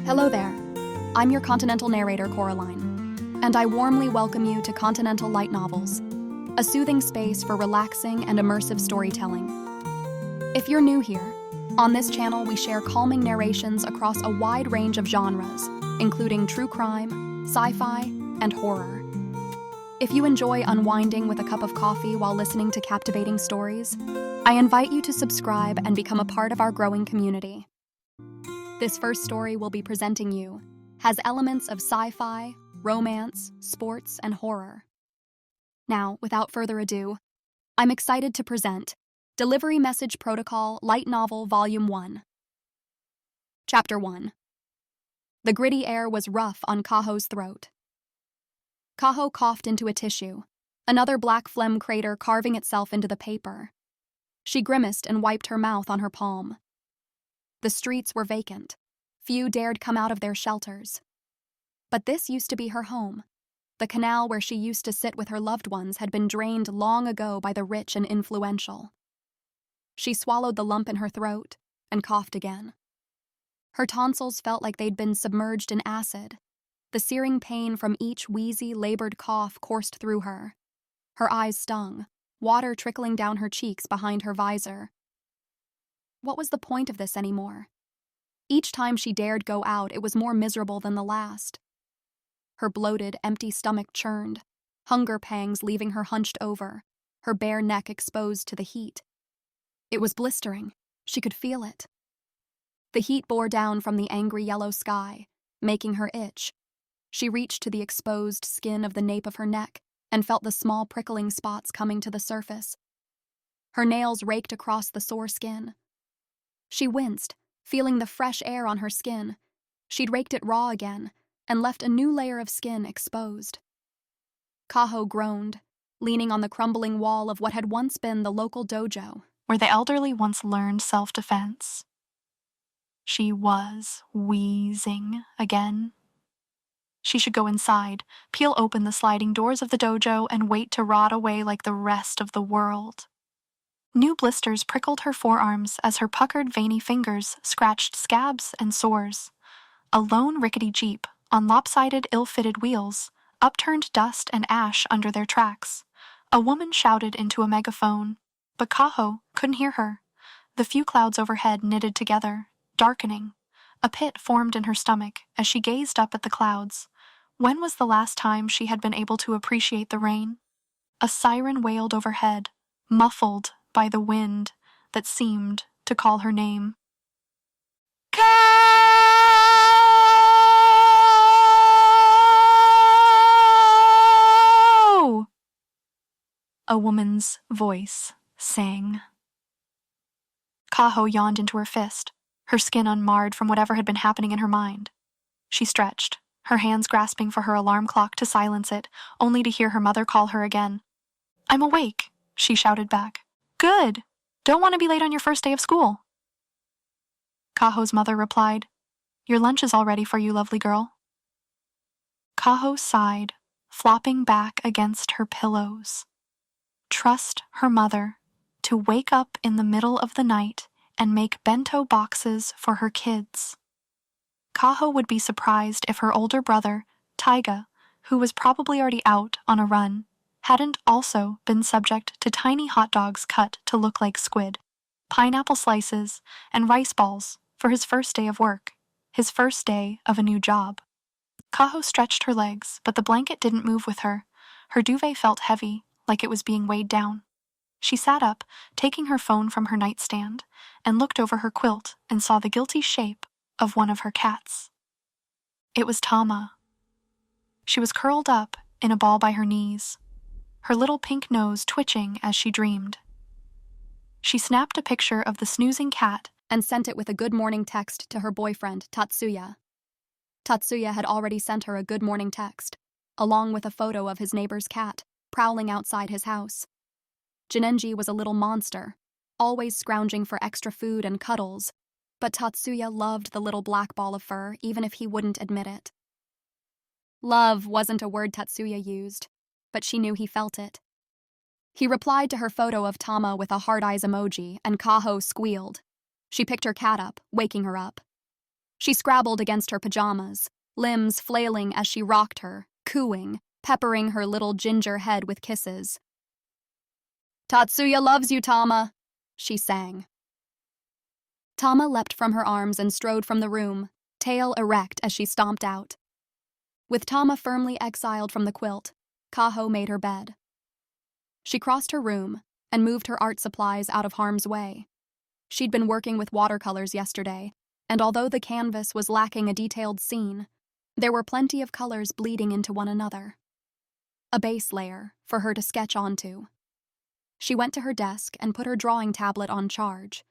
Hello there. I'm your Continental narrator, Coraline, and I warmly welcome you to Continental Light Novels, a soothing space for relaxing and immersive storytelling. If you're new here, on this channel we share calming narrations across a wide range of genres, including true crime, sci-fi, and horror. If you enjoy unwinding with a cup of coffee while listening to captivating stories, I invite you to subscribe and become a part of our growing community. This first story we'll be presenting you has elements of sci-fi, romance, sports, and horror. Now, without further ado, I'm excited to present Delivery Message Protocol Light Novel Volume 1. Chapter 1. The gritty air was rough on Kaho's throat. Kaho coughed into a tissue, another black phlegm crater carving itself into the paper. She grimaced and wiped her mouth on her palm. The streets were vacant. Few dared come out of their shelters. But this used to be her home. The canal where she used to sit with her loved ones had been drained long ago by the rich and influential. She swallowed the lump in her throat and coughed again. Her tonsils felt like they'd been submerged in acid. The searing pain from each wheezy, labored cough coursed through her. Her eyes stung, water trickling down her cheeks behind her visor. What was the point of this anymore? Each time she dared go out, it was more miserable than the last. Her bloated, empty stomach churned, hunger pangs leaving her hunched over, her bare neck exposed to the heat. It was blistering. She could feel it. The heat bore down from the angry yellow sky, making her itch. She reached to the exposed skin of the nape of her neck and felt the small prickling spots coming to the surface. Her nails raked across the sore skin. She winced, feeling the fresh air on her skin. She'd raked it raw again and left a new layer of skin exposed. Kaho groaned, leaning on the crumbling wall of what had once been the local dojo, where the elderly once learned self-defense. She was wheezing again. She should go inside, peel open the sliding doors of the dojo, and wait to rot away like the rest of the world. New blisters prickled her forearms as her puckered, veiny fingers scratched scabs and sores. A lone rickety jeep, on lopsided, ill-fitted wheels, upturned dust and ash under their tracks. A woman shouted into a megaphone, but Kaho couldn't hear her. The few clouds overhead knitted together, darkening. A pit formed in her stomach as she gazed up at the clouds. When was the last time she had been able to appreciate the rain? A siren wailed overhead, muffled by the wind that seemed to call her name. Cow! A woman's voice sang. Kaho yawned into her fist, her skin unmarred from whatever had been happening in her mind. She stretched, her hands grasping for her alarm clock to silence it, only to hear her mother call her again. "I'm awake," she shouted back. "Good. Don't want to be late on your first day of school." Kaho's mother replied, "Your lunch is all ready for you, lovely girl." Kaho sighed, flopping back against her pillows. Trust her mother to wake up in the middle of the night and make bento boxes for her kids. Kaho would be surprised if her older brother, Taiga, who was probably already out on a run, hadn't also been subject to tiny hot dogs cut to look like squid, pineapple slices, and rice balls for his first day of work, his first day of a new job. Kaho stretched her legs, but the blanket didn't move with her. Her duvet felt heavy, like it was being weighed down. She sat up, taking her phone from her nightstand, and looked over her quilt and saw the guilty shape of one of her cats. It was Tama. She was curled up in a ball by her knees, her little pink nose twitching as she dreamed. She snapped a picture of the snoozing cat and sent it with a good morning text to her boyfriend, Tatsuya. Tatsuya had already sent her a good morning text, along with a photo of his neighbor's cat prowling outside his house. Jinenji was a little monster, always scrounging for extra food and cuddles, but Tatsuya loved the little black ball of fur even if he wouldn't admit it. Love wasn't a word Tatsuya used, but she knew he felt it. He replied to her photo of Tama with a hard eyes emoji, and Kaho squealed. She picked her cat up, waking her up. She scrabbled against her pajamas, limbs flailing as she rocked her, cooing, peppering her little ginger head with kisses. "Tatsuya loves you, Tama," she sang. Tama leapt from her arms and strode from the room, tail erect as she stomped out. With Tama firmly exiled from the quilt, Kaho made her bed. She crossed her room and moved her art supplies out of harm's way. She'd been working with watercolors yesterday, and although the canvas was lacking a detailed scene, there were plenty of colors bleeding into one another. A base layer for her to sketch onto. She went to her desk and put her drawing tablet on charge.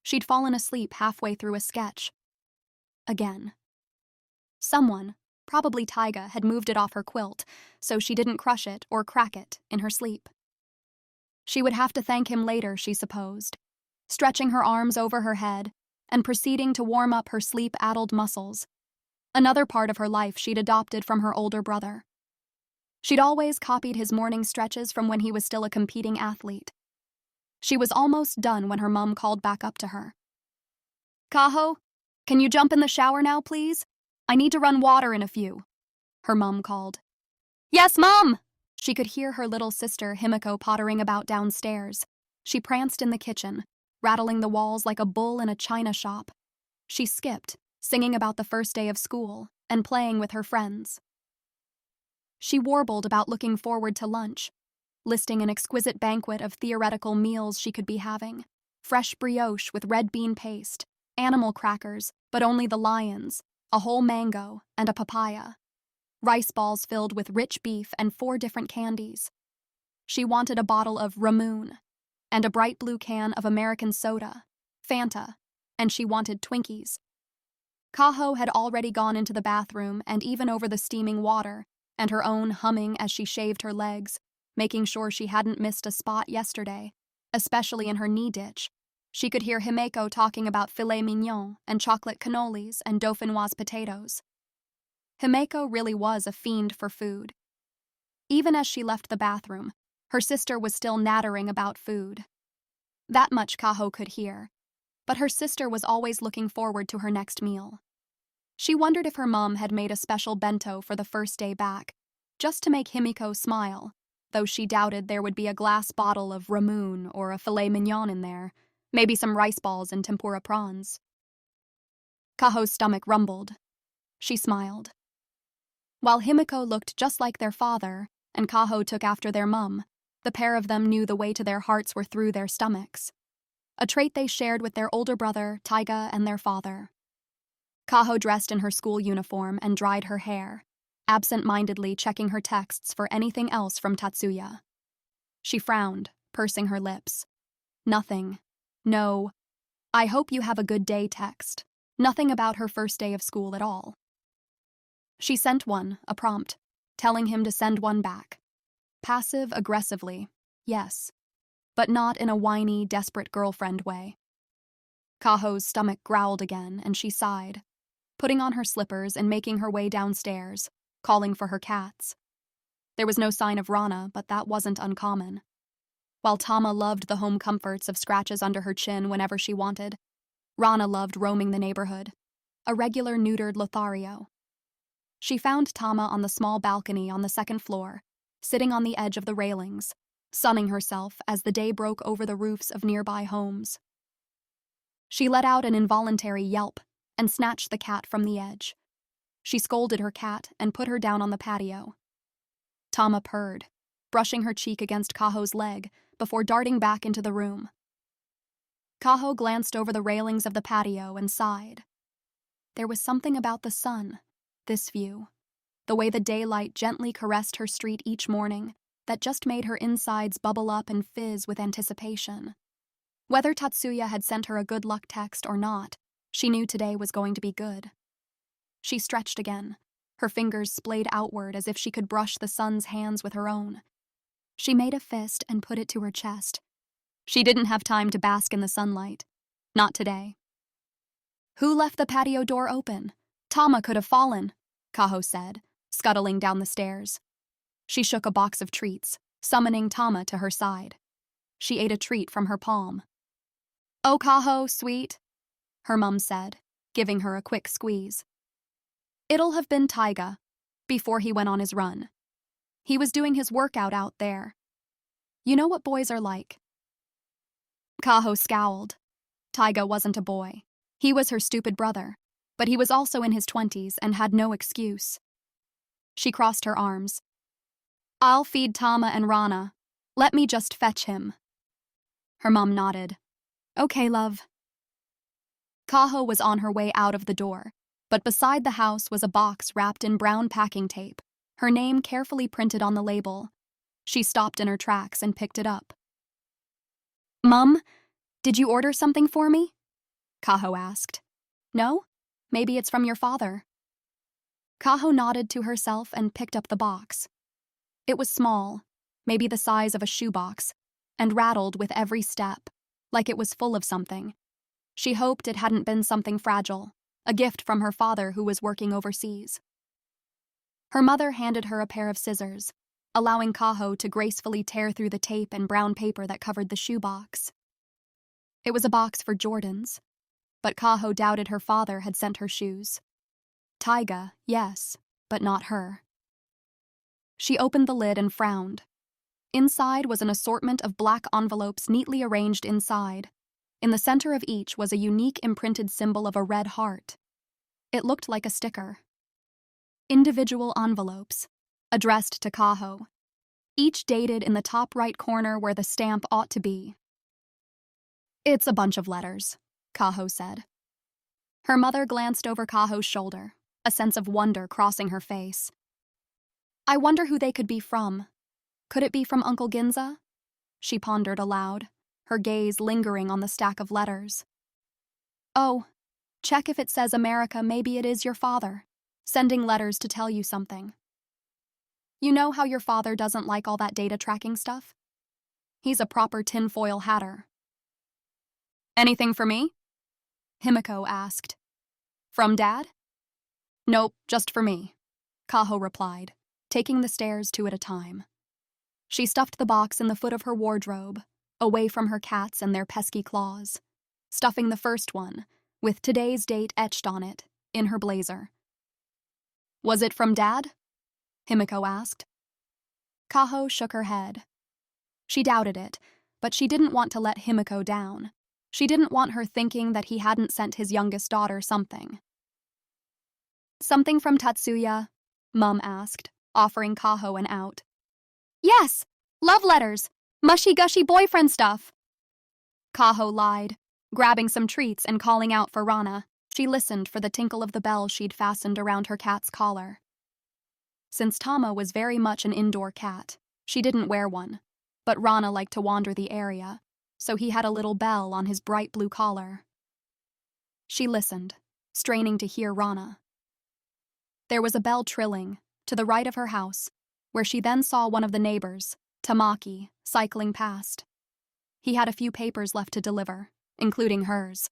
She'd fallen asleep halfway through a sketch. Again. Someone, probably Taiga, had moved it off her quilt, so she didn't crush it or crack it in her sleep. She would have to thank him later, she supposed, stretching her arms over her head and proceeding to warm up her sleep-addled muscles, another part of her life she'd adopted from her older brother. She'd always copied his morning stretches from when he was still a competing athlete. She was almost done when her mom called back up to her. "Kaho, can you jump in the shower now, please? I need to run water in a few," her mom called. "Yes, Mom!" She could hear her little sister Himiko pottering about downstairs. She pranced in the kitchen, rattling the walls like a bull in a china shop. She skipped, singing about the first day of school and playing with her friends. She warbled about looking forward to lunch, listing an exquisite banquet of theoretical meals she could be having: fresh brioche with red bean paste, animal crackers, but only the lions, a whole mango, and a papaya, rice balls filled with rich beef and 4 different candies. She wanted a bottle of Ramoon and a bright blue can of American soda, Fanta, and she wanted Twinkies. Kaho had already gone into the bathroom and even over the steaming water, and her own humming as she shaved her legs, making sure she hadn't missed a spot yesterday, especially in her knee ditch. She could hear Himeko talking about filet mignon and chocolate cannolis and dauphinoise potatoes. Himeko really was a fiend for food. Even as she left the bathroom, her sister was still nattering about food. That much Kaho could hear, but her sister was always looking forward to her next meal. She wondered if her mom had made a special bento for the first day back, just to make Himiko smile, though she doubted there would be a glass bottle of Ramoon or a filet mignon in there, maybe some rice balls and tempura prawns. Kaho's stomach rumbled. She smiled. While Himiko looked just like their father, and Kaho took after their mum, the pair of them knew the way to their hearts were through their stomachs, a trait they shared with their older brother, Taiga, and their father. Kaho dressed in her school uniform and dried her hair, absent-mindedly checking her texts for anything else from Tatsuya. She frowned, pursing her lips. Nothing. No, "I hope you have a good day" text. Nothing about her first day of school at all. She sent one, a prompt, telling him to send one back. Passive-aggressively, yes, but not in a whiny, desperate girlfriend way. Kaho's stomach growled again, and she sighed, putting on her slippers and making her way downstairs, calling for her cats. There was no sign of Rana, but that wasn't uncommon. While Tama loved the home comforts of scratches under her chin whenever she wanted, Rana loved roaming the neighborhood, a regular neutered Lothario. She found Tama on the small balcony on the 2nd floor, sitting on the edge of the railings, sunning herself as the day broke over the roofs of nearby homes. She let out an involuntary yelp and snatched the cat from the edge. She scolded her cat and put her down on the patio. Tama purred, brushing her cheek against Kaho's leg before darting back into the room. Kaho glanced over the railings of the patio and sighed. There was something about the sun, this view, the way the daylight gently caressed her street each morning, that just made her insides bubble up and fizz with anticipation. Whether Tatsuya had sent her a good luck text or not, she knew today was going to be good. She stretched again, her fingers splayed outward as if she could brush the sun's hands with her own. She made a fist and put it to her chest. She didn't have time to bask in the sunlight. Not today. "Who left the patio door open? Tama could have fallen," Kaho said, scuttling down the stairs. She shook a box of treats, summoning Tama to her side. She ate a treat from her palm. "Oh, Kaho, sweet," her mum said, giving her a quick squeeze. It'll have been Taiga, before he went on his run. He was doing his workout out there. You know what boys are like. Kaho scowled. Taiga wasn't a boy. He was her stupid brother, but he was also in his 20s and had no excuse. She crossed her arms. I'll feed Tama and Rana. Let me just fetch him. Her mom nodded. Okay, love. Kaho was on her way out of the door, but beside the house was a box wrapped in brown packing tape, her name carefully printed on the label. She stopped in her tracks and picked it up. Mum, did you order something for me? Kaho asked. No? Maybe it's from your father. Kaho nodded to herself and picked up the box. It was small, maybe the size of a shoebox, and rattled with every step, like it was full of something. She hoped it hadn't been something fragile, a gift from her father who was working overseas. Her mother handed her a pair of scissors, allowing Kaho to gracefully tear through the tape and brown paper that covered the shoebox. It was a box for Jordans, but Kaho doubted her father had sent her shoes. Taiga, yes, but not her. She opened the lid and frowned. Inside was an assortment of black envelopes neatly arranged inside. In the center of each was a unique imprinted symbol of a red heart. It looked like a sticker. Individual envelopes, addressed to Kaho, each dated in the top right corner where the stamp ought to be. It's a bunch of letters, Kaho said. Her mother glanced over Kaho's shoulder, a sense of wonder crossing her face. I wonder who they could be from. Could it be from Uncle Ginza? She pondered aloud, her gaze lingering on the stack of letters. Oh, check if it says America, maybe it is your father, sending letters to tell you something. You know how your father doesn't like all that data tracking stuff? He's a proper tinfoil hatter. Anything for me? Himiko asked. From Dad? Nope, just for me, Kaho replied, taking the stairs two at a time. She stuffed the box in the foot of her wardrobe, away from her cats and their pesky claws, stuffing the first one, with today's date etched on it, in her blazer. Was it from Dad? Himiko asked. Kaho shook her head. She doubted it, but she didn't want to let Himiko down. She didn't want her thinking that he hadn't sent his youngest daughter something. Something from Tatsuya? Mum asked, offering Kaho an out. Yes! Love letters! Mushy-gushy boyfriend stuff! Kaho lied, grabbing some treats and calling out for Rana. She listened for the tinkle of the bell she'd fastened around her cat's collar. Since Tama was very much an indoor cat, she didn't wear one, but Rana liked to wander the area, so he had a little bell on his bright blue collar. She listened, straining to hear Rana. There was a bell trilling, to the right of her house, where she then saw one of the neighbors, Tamaki, cycling past. He had a few papers left to deliver, including hers.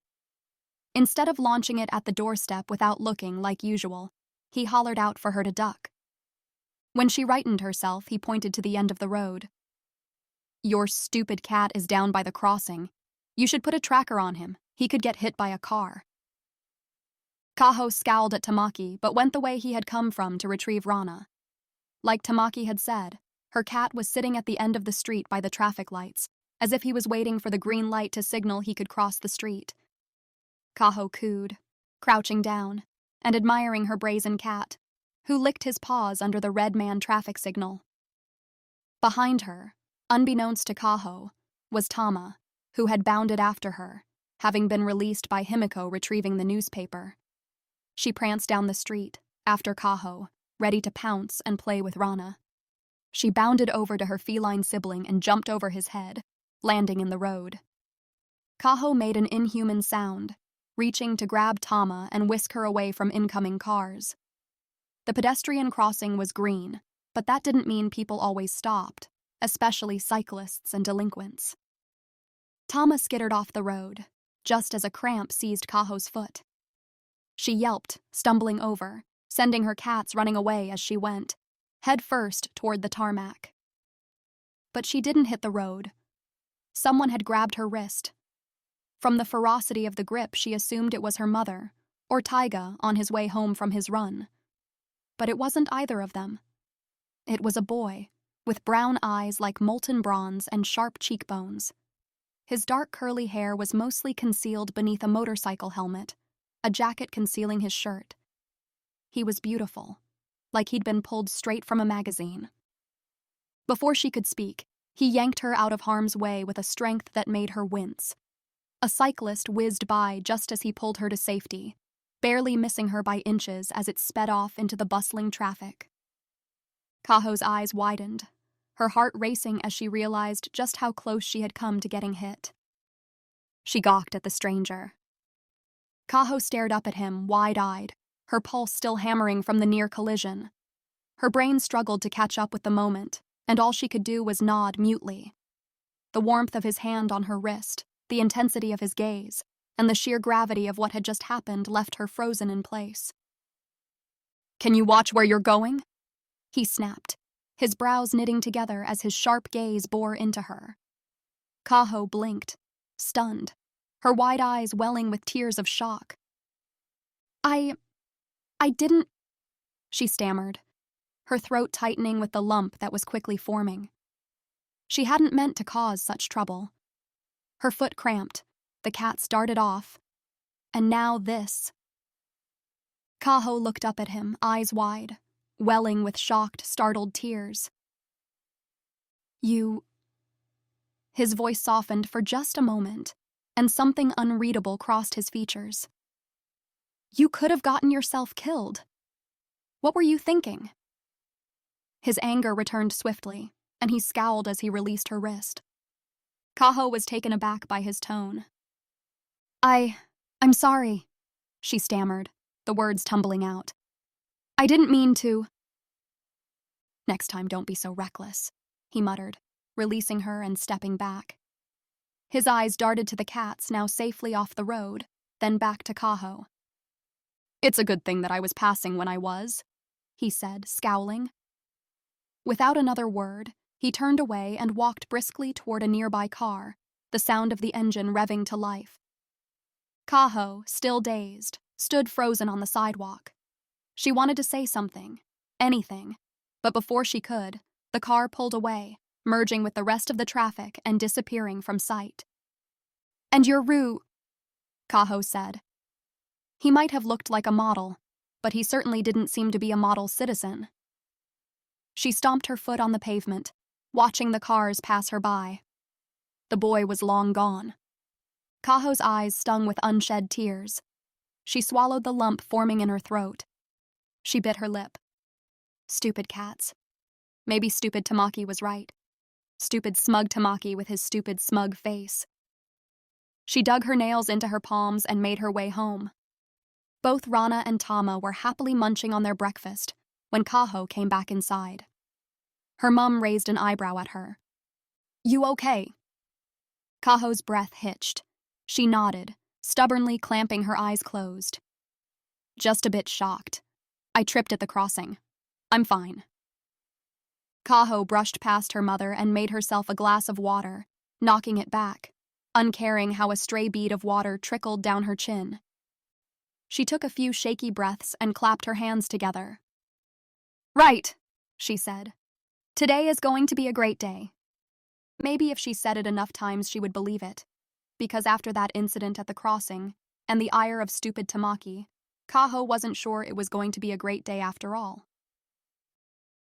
Instead of launching it at the doorstep without looking like usual, he hollered out for her to duck. When she rightened herself, he pointed to the end of the road. Your stupid cat is down by the crossing. You should put a tracker on him. He could get hit by a car. Kaho scowled at Tamaki, but went the way he had come from to retrieve Rana. Like Tamaki had said, her cat was sitting at the end of the street by the traffic lights, as if he was waiting for the green light to signal he could cross the street. Kaho cooed, crouching down, and admiring her brazen cat, who licked his paws under the red man traffic signal. Behind her, unbeknownst to Kaho, was Tama, who had bounded after her, having been released by Himiko retrieving the newspaper. She pranced down the street, after Kaho, ready to pounce and play with Rana. She bounded over to her feline sibling and jumped over his head, landing in the road. Kaho made an inhuman sound, reaching to grab Tama and whisk her away from incoming cars. The pedestrian crossing was green, but that didn't mean people always stopped, especially cyclists and delinquents. Tama skittered off the road, just as a cramp seized Kaho's foot. She yelped, stumbling over, sending her cats running away as she went, head first toward the tarmac. But she didn't hit the road. Someone had grabbed her wrist. From the ferocity of the grip, she assumed it was her mother, or Taiga on his way home from his run. But it wasn't either of them. It was a boy, with brown eyes like molten bronze and sharp cheekbones. His dark curly hair was mostly concealed beneath a motorcycle helmet, a jacket concealing his shirt. He was beautiful, like he'd been pulled straight from a magazine. Before she could speak, he yanked her out of harm's way with a strength that made her wince. A cyclist whizzed by just as he pulled her to safety, barely missing her by inches as it sped off into the bustling traffic. Kaho's eyes widened, her heart racing as she realized just how close she had come to getting hit. She gawked at the stranger. Kaho stared up at him, wide-eyed, her pulse still hammering from the near collision. Her brain struggled to catch up with the moment, and all she could do was nod mutely. The warmth of his hand on her wrist, the intensity of his gaze, and the sheer gravity of what had just happened left her frozen in place. "Can you watch where you're going?" he snapped, his brows knitting together as his sharp gaze bore into her. Kaho blinked, stunned, her wide eyes welling with tears of shock. I didn't," she stammered, her throat tightening with the lump that was quickly forming. She hadn't meant to cause such trouble. Her foot cramped, the cat started off, and now this. Kaho looked up at him, eyes wide, welling with shocked, startled tears. "You..." His voice softened for just a moment, and something unreadable crossed his features. "You could have gotten yourself killed. What were you thinking?" His anger returned swiftly, and he scowled as he released her wrist. Kaho was taken aback by his tone. I'm sorry," she stammered, the words tumbling out. "I didn't mean to." "Next time don't be so reckless," he muttered, releasing her and stepping back. His eyes darted to the cats now safely off the road, then back to Kaho. "It's a good thing that I was passing when I was," he said, scowling. Without another word, he turned away and walked briskly toward a nearby car, the sound of the engine revving to life. Kaho, still dazed, stood frozen on the sidewalk. She wanted to say something, anything, but before she could, the car pulled away, merging with the rest of the traffic and disappearing from sight. "And you're Kaho said. He might have looked like a model, but he certainly didn't seem to be a model citizen. She stomped her foot on the pavement, watching the cars pass her by. The boy was long gone. Kaho's eyes stung with unshed tears. She swallowed the lump forming in her throat. She bit her lip. Stupid cats. Maybe stupid Tamaki was right. Stupid smug Tamaki with his stupid smug face. She dug her nails into her palms and made her way home. Both Rana and Tama were happily munching on their breakfast when Kaho came back inside. Her mum raised an eyebrow at her. "You okay?" Kaho's breath hitched. She nodded, stubbornly clamping her eyes closed. "Just a bit shocked. I tripped at the crossing. I'm fine." Kaho brushed past her mother and made herself a glass of water, knocking it back, uncaring how a stray bead of water trickled down her chin. She took a few shaky breaths and clapped her hands together. "Right," she said. "Today is going to be a great day." Maybe if she said it enough times she would believe it, because after that incident at the crossing and the ire of stupid Tamaki, Kaho wasn't sure it was going to be a great day after all.